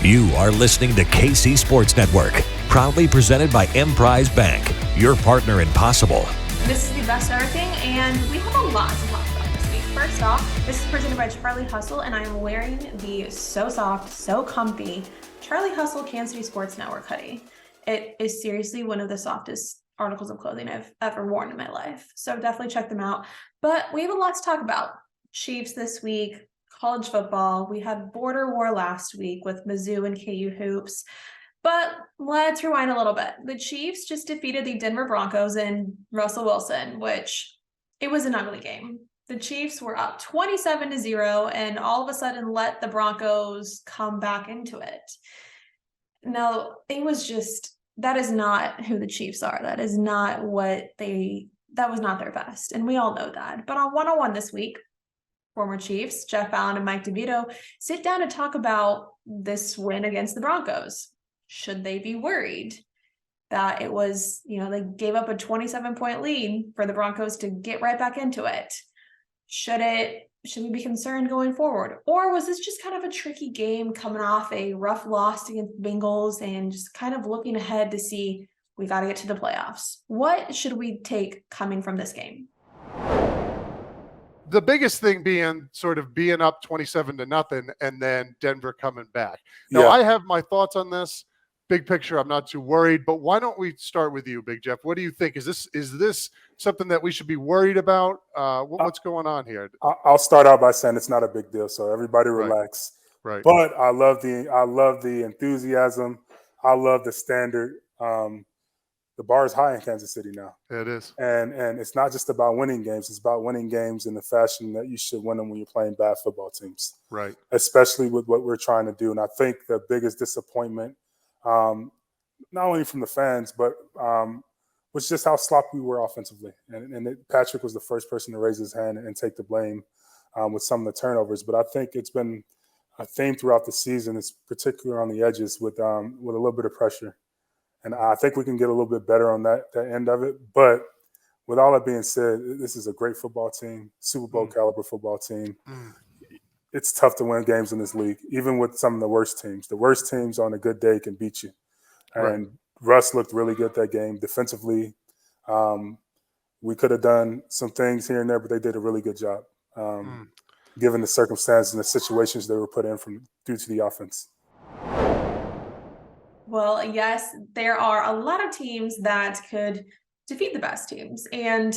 You are listening to KC Sports Network, proudly presented by Emprise Bank, your partner in possible. This is the best of everything, and we have a lot to talk about this week. First off, this is presented by Charlie Hustle, and I am wearing the so soft, so comfy Charlie Hustle Kansas City Sports Network hoodie. It is seriously one of the softest articles of clothing I've ever worn in my life, so definitely check them out. But we have a lot to talk about. Chiefs this week, college football. We had border war last week with Mizzou and KU hoops. But let's rewind a little bit. The Chiefs just defeated the Denver Broncos and Russell Wilson, which it was an ugly game. The Chiefs were up 27-0 and all of a sudden let the Broncos come back into it. No, it was just, that is not who the Chiefs are. That was not their best. And we all know that. But on 101 this week, former Chiefs, Jeff Allen and Mike DeVito, sit down to talk about this win against the Broncos. Should they be worried that it was, they gave up a 27-point lead for the Broncos to get right back into it? Should we be concerned going forward? Or was this just kind of a tricky game coming off a rough loss against the Bengals and just kind of looking ahead to see we got to get to the playoffs? What should we take coming from this game? The biggest thing being up 27-0 and then Denver coming back. Now, I have my thoughts on this. Big picture, I'm not too worried, but why don't we start with you, Big Jeff? What do you think? Is this something that we should be worried about? What's going on here? I'll start out by saying it's not a big deal, so everybody relax. Right. But I love the enthusiasm. I love the standard. The bar is high in Kansas City now. It is. And it's not just about winning games. It's about winning games in the fashion that you should win them when you're playing bad football teams. Right. Especially with what we're trying to do. And I think the biggest disappointment, not only from the fans, but was just how sloppy we were offensively. And Patrick was the first person to raise his hand and take the blame with some of the turnovers. But I think it's been a theme throughout the season, it's particularly on the edges with a little bit of pressure. And I think we can get a little bit better on that end of it. But with all that being said, this is a great football team, Super Bowl caliber football team. It's tough to win games in this league, even with some of the worst teams. The worst teams on a good day can beat you. And Russ looked really good that game. Defensively, we could have done some things here and there, but they did a really good job, given the circumstances and the situations they were put in due to the offense. Well, yes, there are a lot of teams that could defeat the best teams. And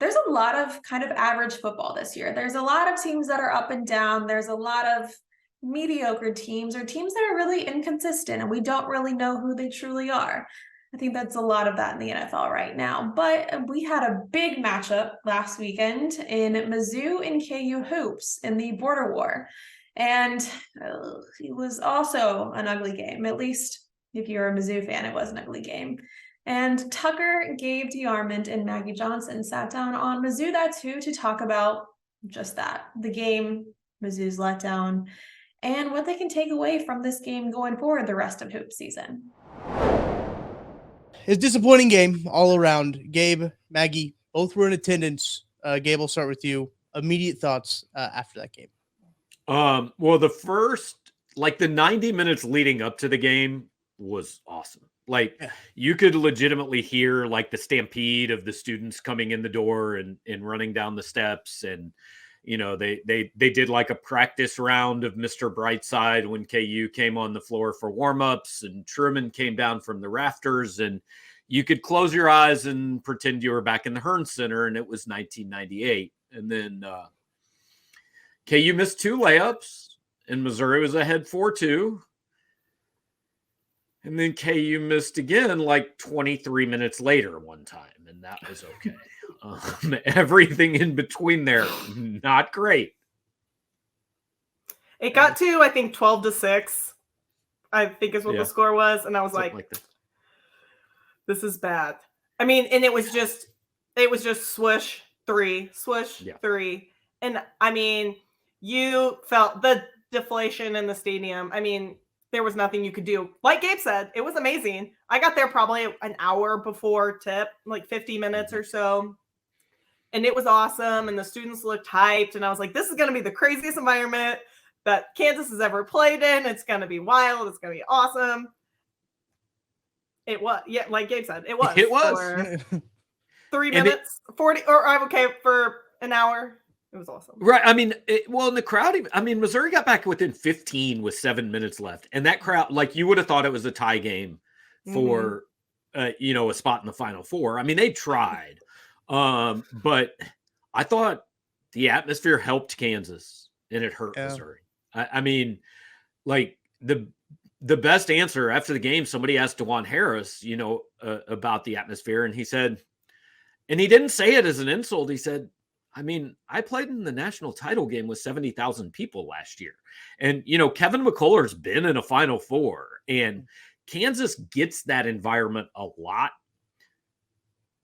there's a lot of kind of average football this year. There's a lot of teams that are up and down. There's a lot of mediocre teams or teams that are really inconsistent, and we don't really know who they truly are. I think that's a lot of that in the NFL right now. But we had a big matchup last weekend in Mizzou and KU hoops in the border war. And it was also an ugly game. At least if you're a Mizzou fan, it was an ugly game. And Tucker, Gabe DeArmond, and Maggie Johnson sat down on Mizzou That's Who to talk about just that. The game, Mizzou's letdown, and what they can take away from this game going forward the rest of hoop season. It's a disappointing game all around. Gabe, Maggie, both were in attendance. Gabe, we'll start with you. Immediate thoughts after that game. Well, the 90 minutes leading up to the game was awesome. You could legitimately hear the stampede of the students coming in the door and running down the steps. And, they did a practice round of Mr. Brightside when KU came on the floor for warmups, and Truman came down from the rafters, and you could close your eyes and pretend you were back in the Hearn Center, and it was 1998. And then, KU missed 2 layups, and Missouri was ahead 4-2. And then KU missed again 23 minutes later one time, and that was okay. Everything in between there, not great. It got to, I think, 12-6, I think is what the score was. And I was like this is bad. I mean, and it was just swish, 3, swish, 3. And I mean, you felt the deflation in the stadium. I mean, there was nothing you could do. Like Gabe said, it was amazing. I got there probably an hour before tip, 50 minutes or so. And it was awesome. And the students looked hyped. And I was like, this is going to be the craziest environment that Kansas has ever played in. It's going to be wild. It's going to be awesome. It was, yeah, like Gabe said, it was. It was. For 3 minutes, 40, or I'm okay for an hour. It was awesome. Right. I mean, in the crowd, Missouri got back within 15 with 7 minutes left. And that crowd, like, you would have thought it was a tie game for, a spot in the Final Four. I mean, they tried. But I thought the atmosphere helped Kansas and it hurt Missouri. I mean, like, the best answer after the game, somebody asked DeJuan Harris, about the atmosphere. And he said, and he didn't say it as an insult. He said, I mean, I played in the national title game with 70,000 people last year. And, Kevin McCullough's been in a Final Four, and Kansas gets that environment a lot.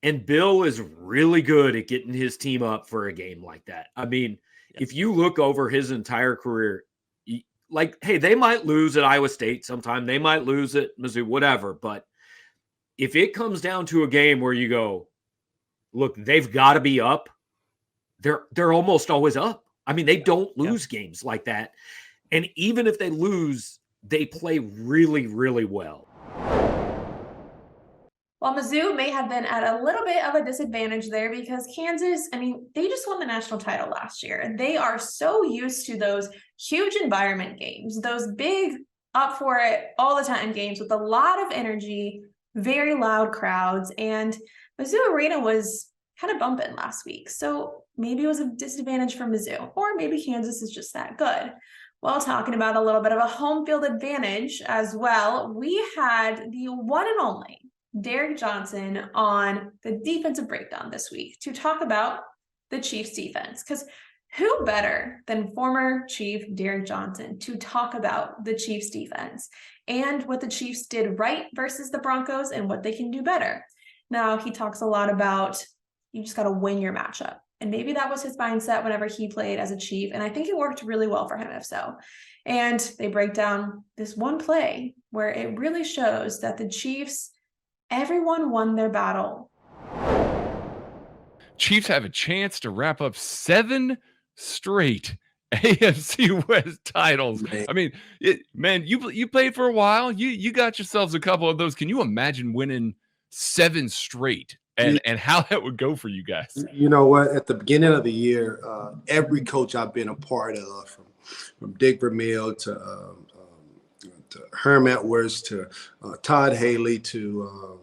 And Bill is really good at getting his team up for a game like that. I mean, if you look over his entire career, like, hey, they might lose at Iowa State sometime. They might lose at Mizzou, whatever. But if it comes down to a game where you go, look, they've got to be up, they're almost always up. I mean, they don't lose games like that. And even if they lose, they play really, really well. Well, Mizzou may have been at a little bit of a disadvantage there because Kansas, they just won the national title last year. They are so used to those huge environment games, those big up for it all the time games with a lot of energy, very loud crowds. And Mizzou Arena was kind of bumping last week. So maybe it was a disadvantage for Mizzou, or maybe Kansas is just that good. Well, talking about a little bit of a home field advantage as well, we had the one and only Derek Johnson on the defensive breakdown this week to talk about the Chiefs defense. Because who better than former Chief Derek Johnson to talk about the Chiefs defense and what the Chiefs did right versus the Broncos and what they can do better. Now, he talks a lot about you just got to win your matchup. And maybe that was his mindset whenever he played as a Chief. And I think it worked really well for him, if so. And they break down this one play where it really shows that the Chiefs, everyone won their battle. Chiefs have a chance to wrap up 7 straight AFC West titles. Man. I mean, you played for a while. You got yourselves a couple of those. Can you imagine winning 7 straight and how that would go for you guys? You know what? At the beginning of the year, every coach I've been a part of, from Dick Vermeil to Herm Edwards to Todd Haley to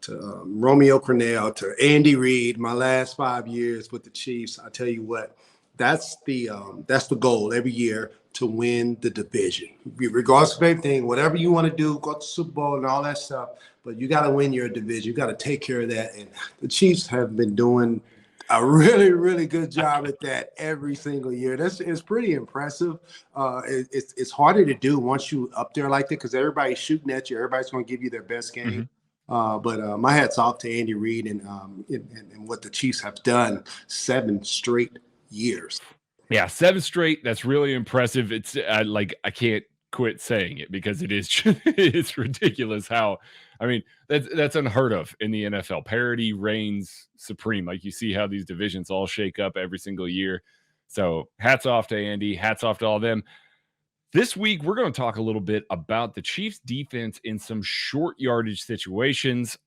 Romeo Crennel to Andy Reid, my last 5 years with the Chiefs, I tell you what, that's the goal every year, to win the division. Regardless of everything, whatever you want to do, go to the Super Bowl and all that stuff, but you got to win your division. You got to take care of that. And the Chiefs have been doing a really, really good job at that every single year. It's pretty impressive. It's harder to do once you up there like that because everybody's shooting at you. Everybody's going to give you their best game. But my hat's off to Andy Reid and what the Chiefs have done 7 straight years. Yeah, 7 straight. That's really impressive. It's I can't quit saying it because it is it's ridiculous how, I mean, that's unheard of in the NFL. Parity reigns supreme. Like, you see how these divisions all shake up every single year. So hats off to Andy. Hats off to all of them. This week, we're going to talk a little bit about the Chiefs defense in some short yardage situations.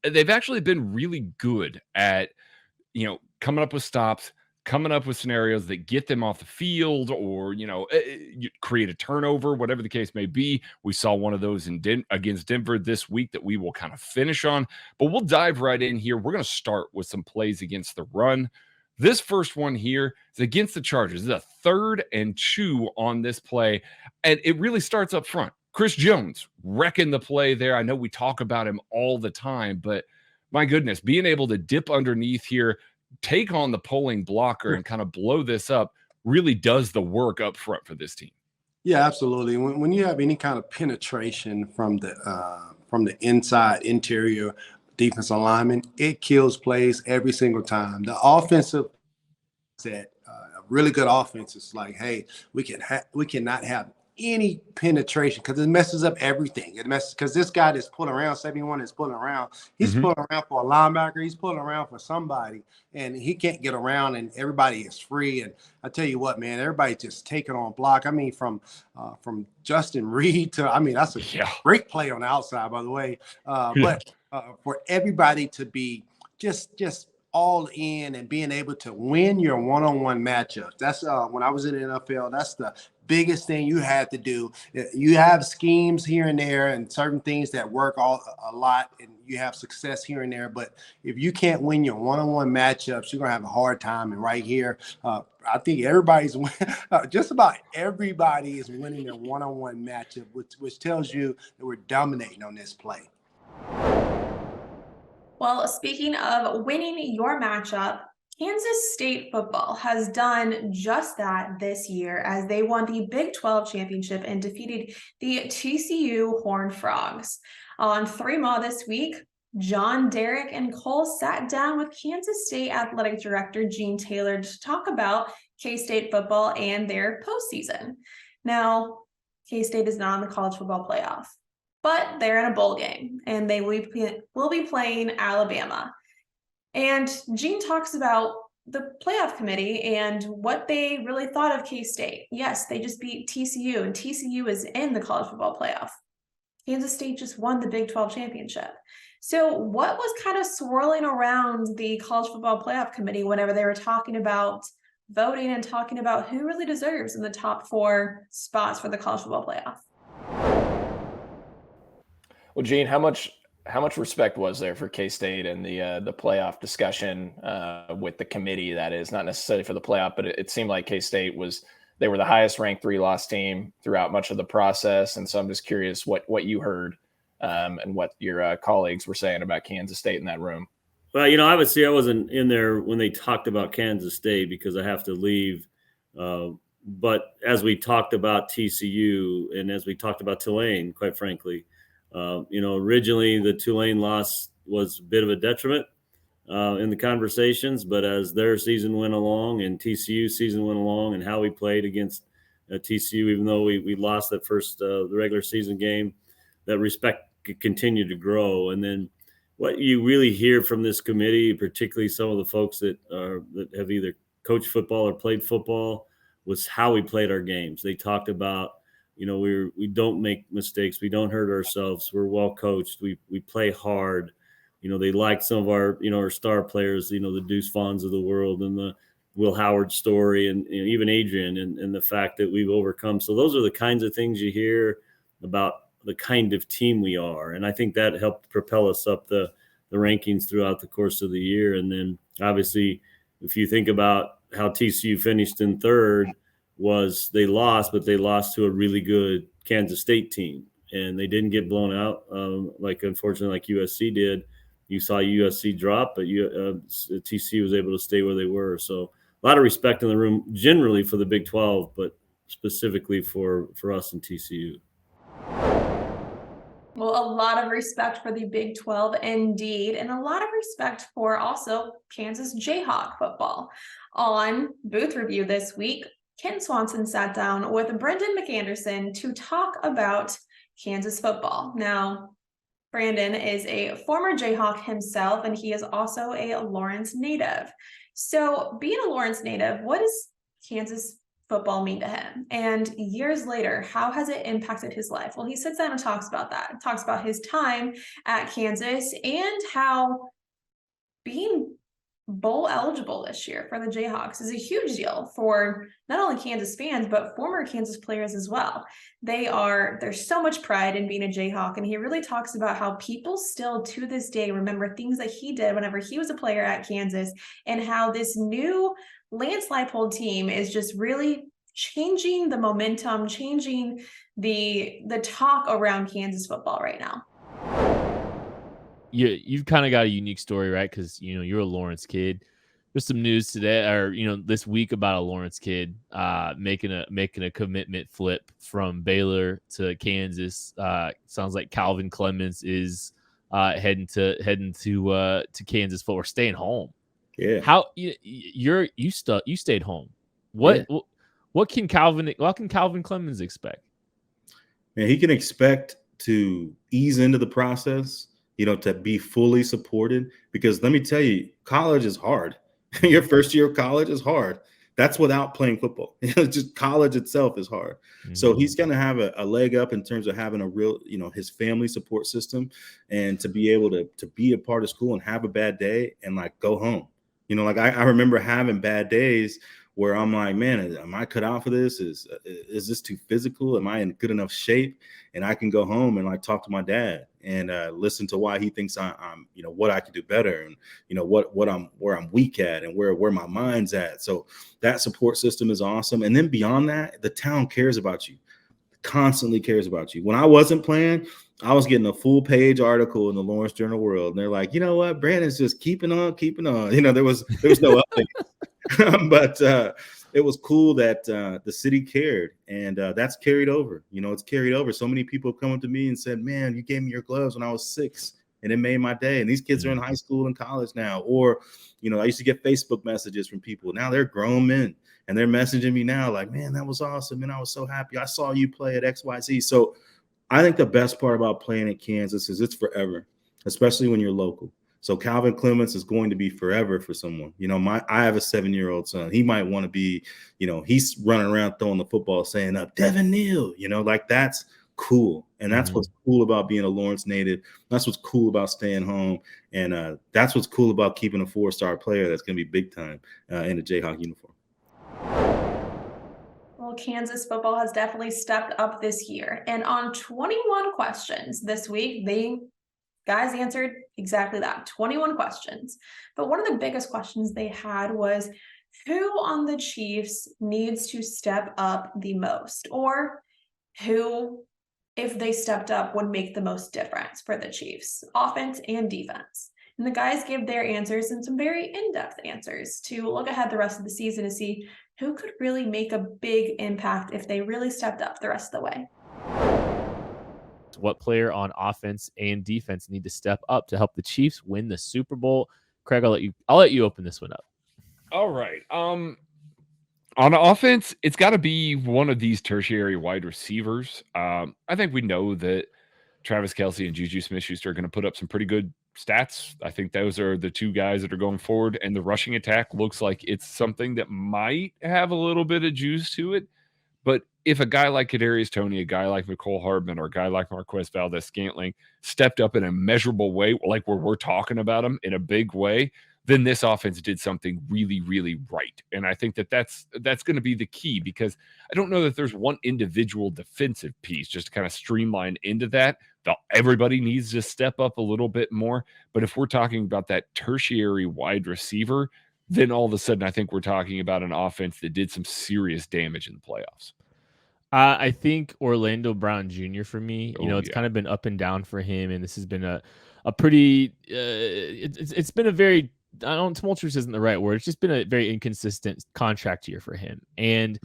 They've actually been really good at, coming up with stops, coming up with scenarios that get them off the field or, create a turnover, whatever the case may be. We saw one of those against Denver this week that we will kind of finish on, but we'll dive right in here. We're going to start with some plays against the run. This first one here is against the Chargers. It's a 3rd and 2 on this play, and it really starts up front. Chris Jones wrecking the play there. I know we talk about him all the time, but my goodness, being able to dip underneath here, take on the pulling blocker and kind of blow this up really does the work up front for this team. Yeah, absolutely. When you have any kind of penetration from the inside interior defensive lineman, it kills plays every single time. The offensive set, a really good offense is like, hey, we cannot have any penetration because it messes up everything. It messes because this guy that's pulling around, 71 is pulling around. He's pulling around for a linebacker. He's pulling around for somebody, and he can't get around, and everybody is free. And I tell you what, man, everybody's just taking on block. I mean, from Justin Reed to, I mean, that's a great play on the outside, by the way. But for everybody to be just all in and being able to win your one-on-one matchups. That's when I was in the NFL, that's the biggest thing you had to do. You have schemes here and there and certain things that work a lot, and you have success here and there. But if you can't win your one-on-one matchups, you're going to have a hard time. And right here, I think everybody's just about everybody is winning their one-on-one matchup, which tells you that we're dominating on this play. Well, speaking of winning your matchup, Kansas State football has done just that this year as they won the Big 12 championship and defeated the TCU Horned Frogs. On 3 this week, John, Derek, and Cole sat down with Kansas State Athletic Director Gene Taylor to talk about K-State football and their postseason. Now, K-State is not in the college football playoff, but they're in a bowl game, and they will be playing Alabama. And Gene talks about the playoff committee and what they really thought of K-State. Yes, they just beat TCU, and TCU is in the college football playoff. Kansas State just won the Big 12 championship. So what was kind of swirling around the college football playoff committee whenever they were talking about voting and talking about who really deserves in the top 4 spots for the college football playoff? Well, Gene, how much respect was there for K-State and the playoff discussion with the committee? That is not necessarily for the playoff, but it seemed like K-State they were the highest ranked 3-loss team throughout much of the process. And so I'm just curious what you heard and what your colleagues were saying about Kansas State in that room. Well, obviously I wasn't in there when they talked about Kansas State because I have to leave. But as we talked about TCU and as we talked about Tulane, quite frankly, originally the Tulane loss was a bit of a detriment in the conversations, but as their season went along and TCU's season went along and how we played against TCU, even though we lost that first the regular season game, that respect continued to grow. And then what you really hear from this committee, particularly some of the folks that have either coached football or played football, was how we played our games. They talked about, we don't make mistakes. We don't hurt ourselves. We're well coached. We play hard. They liked some of our, our star players, the Deuce Vaughns of the world and the Will Howard story and even Adrian and the fact that we've overcome. So those are the kinds of things you hear about the kind of team we are. And I think that helped propel us up the rankings throughout the course of the year. And then obviously, if you think about how TCU finished in third, was they lost, but they lost to a really good Kansas State team. And they didn't get blown out, unfortunately, like USC did. You saw USC drop, but TCU was able to stay where they were. So a lot of respect in the room generally for the Big 12, but specifically for us and TCU. Well, a lot of respect for the Big 12 indeed, and a lot of respect for also Kansas Jayhawk football. On Booth Review this week, Ken Swanson sat down with Brendan McAnderson to talk about Kansas football. Now, Brandon is a former Jayhawk himself, and he is also a Lawrence native. So being a Lawrence native, what does Kansas football mean to him? And years later, how has it impacted his life? Well, he sits down and talks about that, talks about his time at Kansas and how being bowl eligible this year for the Jayhawks is a huge deal for not only Kansas fans, but former Kansas players as well. There's so much pride in being a Jayhawk. And he really talks about how people still to this day remember things that he did whenever he was a player at Kansas, and how this new Lance Leipold team is just really changing the momentum, changing the talk around Kansas football right now. You've kind of got a unique story, right? Because you're a Lawrence kid. There's some news today, or this week, about a Lawrence kid making a commitment flip from Baylor to Kansas. Sounds like Calvin Clemens is heading to Kansas for staying home. Yeah. How you stayed home? What can Calvin Clemens expect? man, he can expect to ease into the process, to be fully supported. Because let me tell you, college is hard. Your first year of college is hard. That's without playing football. Just college itself is hard. So he's going to have a leg up in terms of having a real, his family support system, and to be able to be a part of school and have a bad day and like go home. I remember having bad days where I'm like, man, am I cut out for this? Is this too physical? Am I in good enough shape? And I can go home and like talk to my dad and listen to why he thinks I'm, what I could do better, and where I'm weak at, and where my mind's at. So that support system is awesome. And then beyond that, the town cares about you, constantly cares about you. When I wasn't playing, I was getting a full page article in the Lawrence Journal World, and they're like, you know what, Brandon's just keeping on. There was no update. But it was cool that the city cared, and that's carried over. It's carried over. So many people have come up to me and said, man, you gave me your gloves when I was 6, and it made my day. And these kids are in high school and college now. Or, I used to get Facebook messages from people. Now they're grown men, and they're messaging me now like, man, that was awesome, and I was so happy. I saw you play at XYZ. So I think the best part about playing at Kansas is it's forever, especially when you're local. So Calvin Clements is going to be forever for someone. I have a 7-year-old son. He might want to be, he's running around throwing the football saying up Devin Neal, like that's cool. And that's what's cool about being a Lawrence native. That's what's cool about staying home. And that's what's cool about keeping a 4-star player that's going to be big time in a Jayhawk uniform. Well, Kansas football has definitely stepped up this year. And on 21 questions this week, guys answered exactly that, 21 questions. But one of the biggest questions they had was, who on the Chiefs needs to step up the most? Or who, if they stepped up, would make the most difference for the Chiefs, offense and defense? And the guys gave their answers, and some very in-depth answers, to look ahead the rest of the season to see who could really make a big impact if they really stepped up the rest of the way. What player on offense and defense need to step up to help the Chiefs win the Super Bowl? Craig, I'll let you open this one up. All right. On offense, it's got to be one of these tertiary wide receivers. I think we know that Travis Kelce and Juju Smith-Schuster are going to put up some pretty good stats. I think those are the two guys that are going forward, and the rushing attack looks like it's something that might have a little bit of juice to it. But if a guy like Kadarius Toney, a guy like Mecole Hardman, or a guy like Marquez Valdes-Scantling stepped up in a measurable way, like where we're talking about him in a big way, then this offense did something really, really right. And I think that's going to be the key, because I don't know that there's one individual defensive piece just to kind of streamline into that. Everybody needs to step up a little bit more. But if we're talking about that tertiary wide receiver, then all of a sudden I think we're talking about an offense that did some serious damage in the playoffs. I think Orlando Brown Jr. for me, it's kind of been up and down for him, and this has been a pretty it's been a very, tumultuous isn't the right word. It's just been a very inconsistent contract year for him. And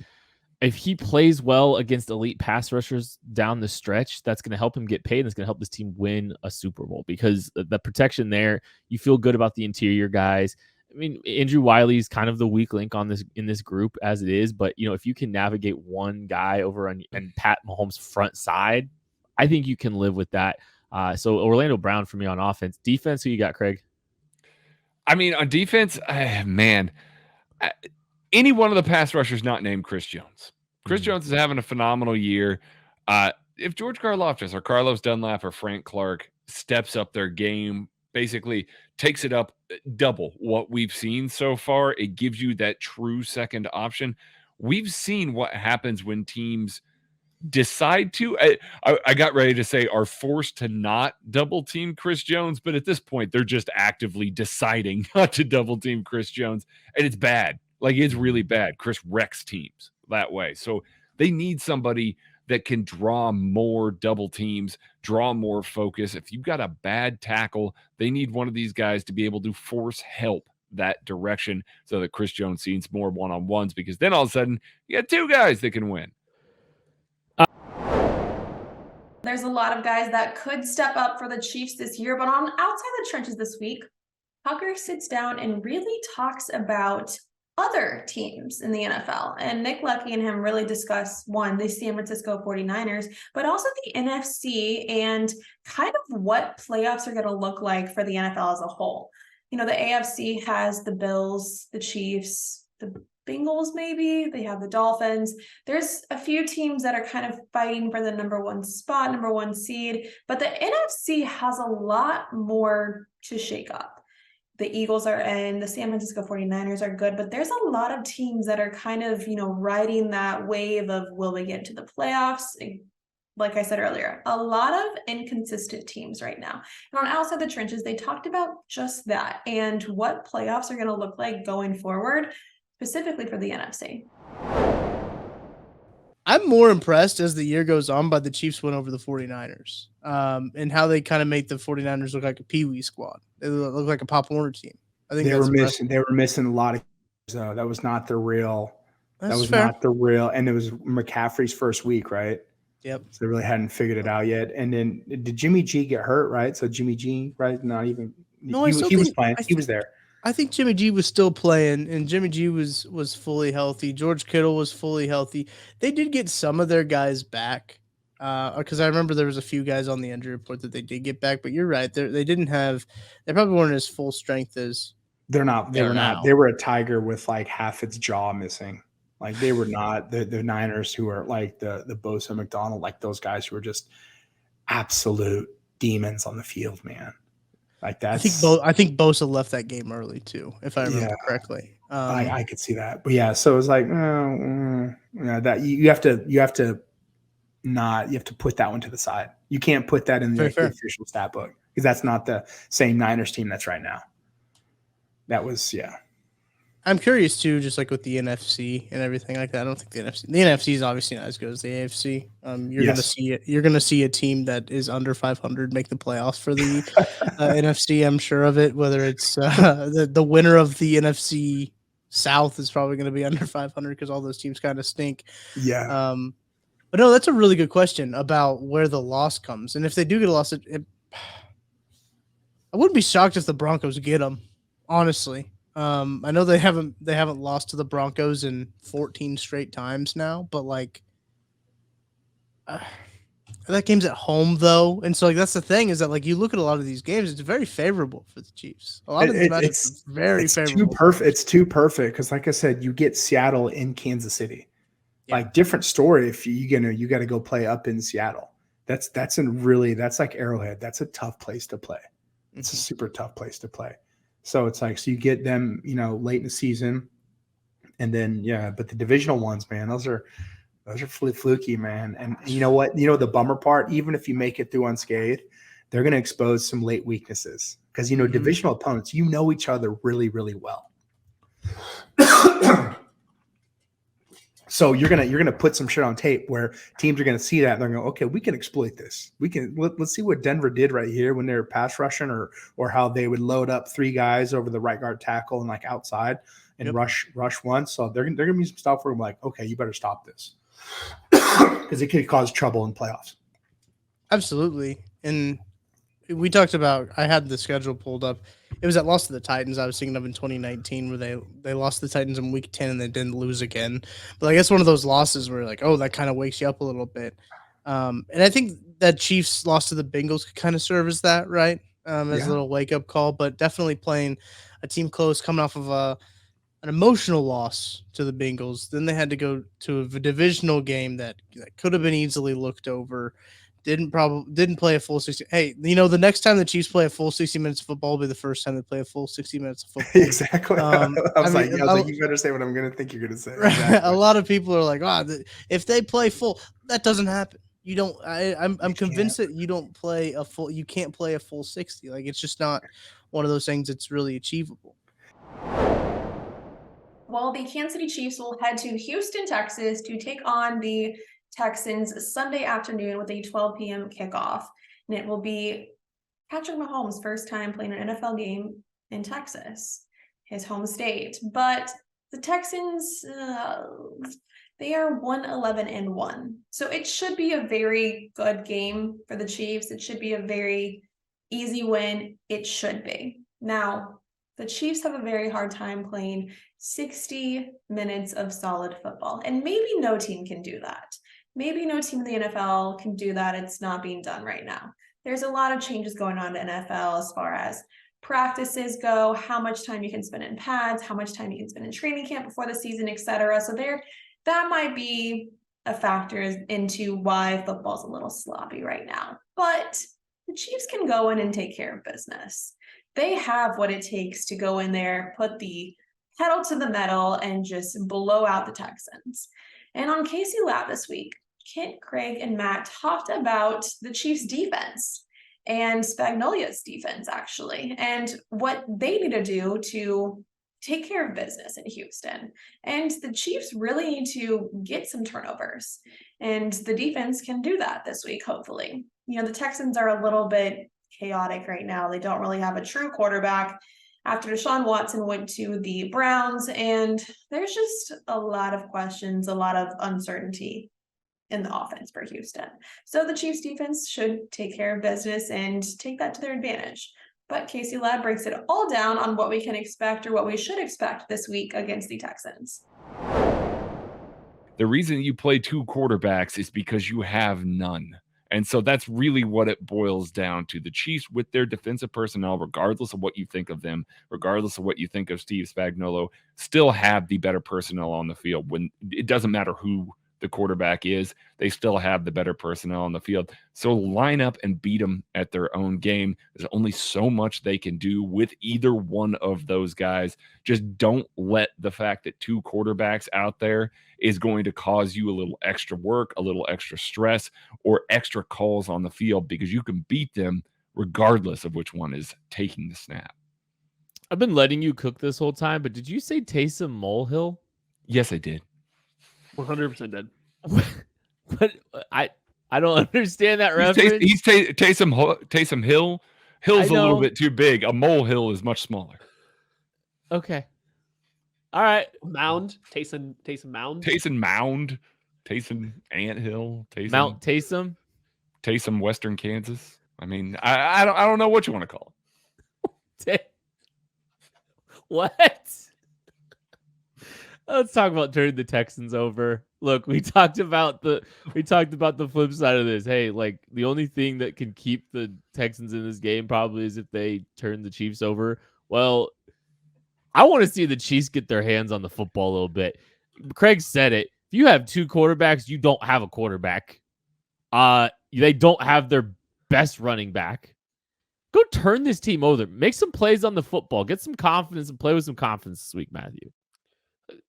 if he plays well against elite pass rushers down the stretch, that's going to help him get paid, and it's going to help this team win a Super Bowl, because the protection there, you feel good about the interior guys. I mean, Andrew Wiley's kind of the weak link in this group as it is, but if you can navigate one guy over and Pat Mahomes' front side, I think you can live with that. So Orlando Brown for me on offense. Defense, who you got, Craig? I mean, on defense, man, any one of the pass rushers not named Chris Jones. Chris Jones is having a phenomenal year. If George Karlaftis or Carlos Dunlap or Frank Clark steps up their game, basically takes it up double what we've seen so far, it gives you that true second option. We've seen what happens when teams decide to, I got ready to say are forced to not double team Chris Jones, but at this point they're just actively deciding not to double team Chris Jones, and it's bad. Like, it's really bad. Chris wrecks teams that way. So they need somebody that can draw more double teams, draw more focus. If you've got a bad tackle, they need one of these guys to be able to force help that direction so that Chris Jones sees more one-on-ones, because then all of a sudden you got two guys that can win. There's a lot of guys that could step up for the Chiefs this year, but on outside the trenches this week, Tucker sits down and really talks about other teams in the NFL. And Nick Lucky and him really discuss, one, the San Francisco 49ers, but also the NFC and kind of what playoffs are going to look like for the NFL as a whole. The AFC has the Bills, the Chiefs, the Bengals, maybe. They have the Dolphins. There's a few teams that are kind of fighting for the number one spot, number one seed, but the NFC has a lot more to shake up. The Eagles are in, the San Francisco 49ers are good, but there's a lot of teams that are kind of, riding that wave of will they get into the playoffs? Like I said earlier, a lot of inconsistent teams right now. And on Outside the Trenches, they talked about just that and what playoffs are going to look like going forward, specifically for the NFC. I'm more impressed as the year goes on by the Chiefs win over the 49ers and how they kind of make the 49ers look like a peewee squad. They look like a Pop Warner team. I think they were missing a lot of though. That was not the real. That's that was fair. not the real. And it was McCaffrey's first week, right? Yep. So they really hadn't figured it out yet. And then did Jimmy G get hurt, right? So Jimmy G, right? Not even. No, he was playing. He was there. I think Jimmy G was still playing, and Jimmy G was fully healthy. George Kittle was fully healthy. They did get some of their guys back, because I remember there was a few guys on the injury report that they did get back. But you're right; they didn't have. They probably weren't as full strength as they're not. They were now. not. They were a tiger with like half its jaw missing. Like they were not the Niners who are like the Bosa McDonald, like those guys who were just absolute demons on the field, man. Like that. I think Bosa left that game early too, if I remember correctly. I could see that, but yeah. So it was like, that you have to put that one to the side. You can't put that in the official stat book because that's not the same Niners team that's right now. That was I'm curious too, just like with the NFC and everything like that. I don't think the NFC is obviously not as good as the AFC. You're gonna see a team that is under 500 make the playoffs for the NFC. I'm sure of it. Whether it's the winner of the NFC South is probably going to be under 500 because all those teams kind of stink. Yeah. But no, that's a really good question about where the loss comes, and if they do get a loss, I wouldn't be shocked if the Broncos get them. Honestly. I know they haven't lost to the Broncos in 14 straight times now, but like that game's at home though, and so like that's the thing is that like you look at a lot of these games, it's very favorable for the Chiefs. A lot of these matches are very favorable. It's too perfect because, like I said, you get Seattle in Kansas City. Yeah. Like different story if you got to go play up in Seattle. That's like Arrowhead. That's a tough place to play. It's a super tough place to play. So it's like, so you get them, late in the season, and then but the divisional ones, man, those are fluky, man. And you know what? The bummer part, even if you make it through unscathed, they're going to expose some late weaknesses because divisional opponents, each other really, really well. So you're gonna put some shit on tape where teams are gonna see that and they're going, okay, we can exploit this. Let's see what Denver did right here when they were pass rushing, or how they would load up three guys over the right guard tackle and like outside and rush one. So they're gonna be some stuff where I'm like, okay, you better stop this because it could cause trouble in playoffs. Absolutely, and we talked about. I had the schedule pulled up. It was that loss to the Titans I was thinking of in 2019 where they lost to the Titans in week 10 and they didn't lose again. But I guess one of those losses where like, oh, that kind of wakes you up a little bit. And I think that Chiefs loss to the Bengals could kind of serve as that, right? As a little wake-up call, but definitely playing a team close coming off of an emotional loss to the Bengals. Then they had to go to a divisional game that could have been easily looked over. Didn't play a full 60. Hey, the next time the Chiefs play a full 60 minutes of football will be the first time they play a full 60 minutes of football. Exactly. I was like, you better say what I'm going to think you're going to say. Exactly. A lot of people are like, if they play full, that doesn't happen. You don't. I'm convinced that you don't play a full. You can't play a full 60. Like it's just not one of those things that's really achievable. Well, the Kansas City Chiefs will head to Houston, Texas to take on the Texans Sunday afternoon with a 12 p.m. kickoff. And it will be Patrick Mahomes' first time playing an NFL game in Texas, his home state. But the Texans, they are 1-11-1. So it should be a very good game for the Chiefs. It should be a very easy win. It should be. Now, The Chiefs have a very hard time playing 60 minutes of solid football, and maybe no team can do that. Maybe no team in the NFL can do that. It's not being done right now. There's a lot of changes going on in the NFL as far as practices go, how much time you can spend in pads, how much time you can spend in training camp before the season, etc. So that might be a factor into why football's a little sloppy right now. But the Chiefs can go in and take care of business. They have what it takes to go in there, put the pedal to the metal, and just blow out the Texans. And on KC Lab this week, Kent, Craig, and Matt talked about the Chiefs' defense and Spagnolia's defense, actually, and what they need to do to take care of business in Houston. And the Chiefs really need to get some turnovers, and the defense can do that this week, hopefully. You know, the Texans are a little bit chaotic right now. They don't really have a true quarterback after Deshaun Watson went to the Browns, and there's just a lot of questions, a lot of uncertainty in the offense for Houston. So the Chiefs defense should take care of business and take that to their advantage. But KC Lab breaks it all down on what we can expect or what we should expect this week against the Texans. The reason you play two quarterbacks is because you have none. And so that's really what it boils down to. The Chiefs, with their defensive personnel, regardless of what you think of them, regardless of what you think of Steve Spagnuolo, still have the better personnel on the field. When it doesn't matter who the quarterback is, they still have the better personnel on the field. So line up and beat them at their own game. There's only so much they can do with either one of those guys. Just don't let the fact that two quarterbacks out there is going to cause you a little extra work, a little extra stress, or extra calls on the field, because you can beat them regardless of which one is taking the snap. I've been letting you cook this whole time, but did you say Taysom Molehill? Yes, I did. 100% did. But I don't understand that reference. He's Taysom Hill. Hill's a little bit too big. A molehill is much smaller. Okay. All right. Mound. Taysom Mound. Taysom Mound. Taysom Anthill. Taysom Mount Taysom. Taysom Western Kansas. I mean, I don't know what you want to call it. What? Let's talk about turning the Texans over. Look, we talked about the flip side of this. Hey, like, the only thing that can keep the Texans in this game probably is if they turn the Chiefs over. Well, I want to see the Chiefs get their hands on the football a little bit. Craig said it. If you have two quarterbacks, you don't have a quarterback. They don't have their best running back. Go turn this team over. Make some plays on the football. Get some confidence and play with some confidence this week, Matthew.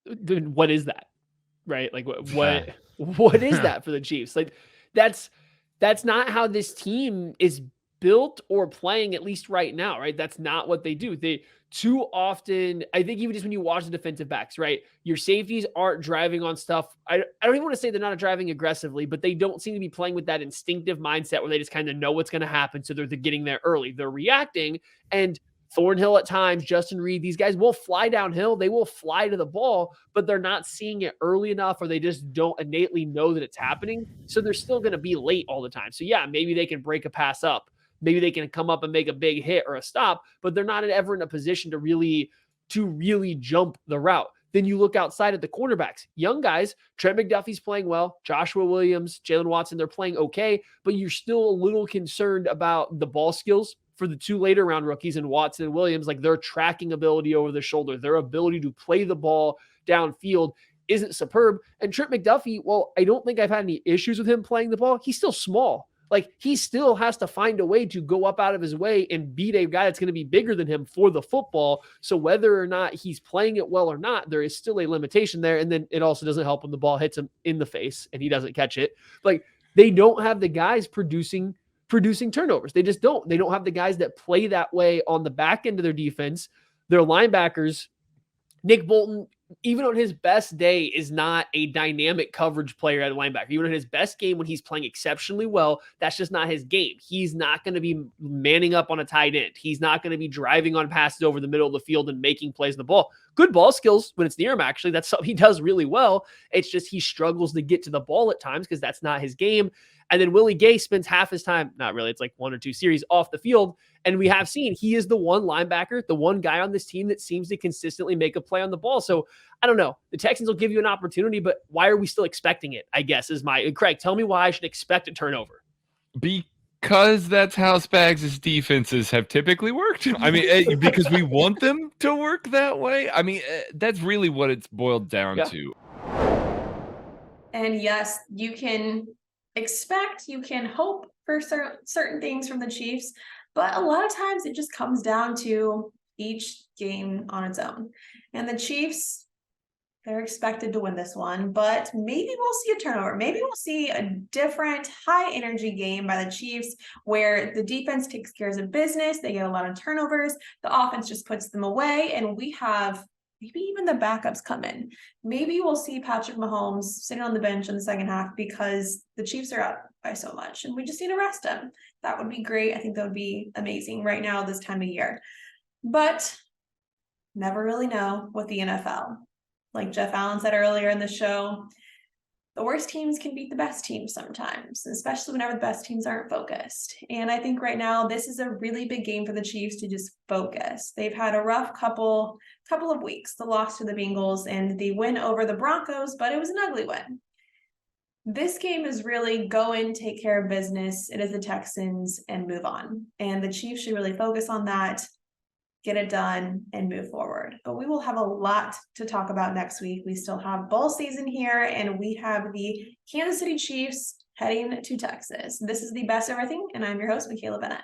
What is that? Right? Like what is that for the Chiefs? Like that's not how this team is built or playing, at least right now, right? That's not what they do. They too often, I think, even just when you watch the defensive backs, right? Your safeties aren't driving on stuff. I don't even want to say they're not driving aggressively, but they don't seem to be playing with that instinctive mindset where they just kind of know what's going to happen. So they're getting there early. They're reacting, and Thornhill at times, Justin Reed, these guys will fly downhill. They will fly to the ball, but they're not seeing it early enough, or they just don't innately know that it's happening. So they're still going to be late all the time. So yeah, maybe they can break a pass up. Maybe they can come up and make a big hit or a stop, but they're not ever in a position to really jump the route. Then you look outside at the cornerbacks. Young guys, Trent McDuffie's playing well. Joshua Williams, Jalen Watson, they're playing okay, but you're still a little concerned about the ball skills for the two later round rookies in Watson and Williams. Like, their tracking ability over the shoulder, their ability to play the ball downfield isn't superb. And Trent McDuffie, well, I don't think I've had any issues with him playing the ball. He's still small. Like, he still has to find a way to go up out of his way and beat a guy that's going to be bigger than him for the football. So whether or not he's playing it well or not, there is still a limitation there. And then it also doesn't help when the ball hits him in the face and he doesn't catch it. Like, they don't have the guys producing turnovers. They just don't. They don't have the guys that play that way on the back end of their defense. Their linebackers, Nick Bolton, even on his best day, is not a dynamic coverage player at linebacker. Even in his best game, when he's playing exceptionally well, that's just not his game. He's not going to be manning up on a tight end. He's not going to be driving on passes over the middle of the field and making plays on the ball. good ball skills when it's near him. Actually, that's something he does really well. It's just he struggles to get to the ball at times because that's not his game. And then Willie Gay spends half his time, not really, it's like 1 or 2 series off the field. And we have seen he is the one linebacker, the one guy on this team that seems to consistently make a play on the ball. So I don't know. The Texans will give you an opportunity, but why are we still expecting it? I guess is my Craig. Tell me why I should expect a turnover. Because that's how Spags' defenses have typically worked. I mean, because we want them to work that way. I mean, that's really what it's boiled down to. And yes, you can expect, you can hope for certain things from the Chiefs, but a lot of times it just comes down to each game on its own. And the Chiefs, they're expected to win this one, but maybe we'll see a turnover. Maybe we'll see a different high energy game by the Chiefs where the defense takes care of business. They get a lot of turnovers. The offense just puts them away. And we have maybe even the backups come in. Maybe we'll see Patrick Mahomes sitting on the bench in the second half because the Chiefs are up by so much and we just need to rest him. That would be great. I think that would be amazing right now, this time of year. But never really know with the NFL. Like Jeff Allen said earlier in the show, the worst teams can beat the best teams sometimes, especially whenever the best teams aren't focused. And I think right now, this is a really big game for the Chiefs to just focus. They've had a rough couple of weeks, the loss to the Bengals and the win over the Broncos, but it was an ugly win. This game is really go in, take care of business. It is the Texans and move on. And the Chiefs should really focus on that, get it done, and move forward. But we will have a lot to talk about next week. We still have bowl season here, and we have the Kansas City Chiefs heading to Texas. This is the Best of Everything, and I'm your host, Michaela Bennett.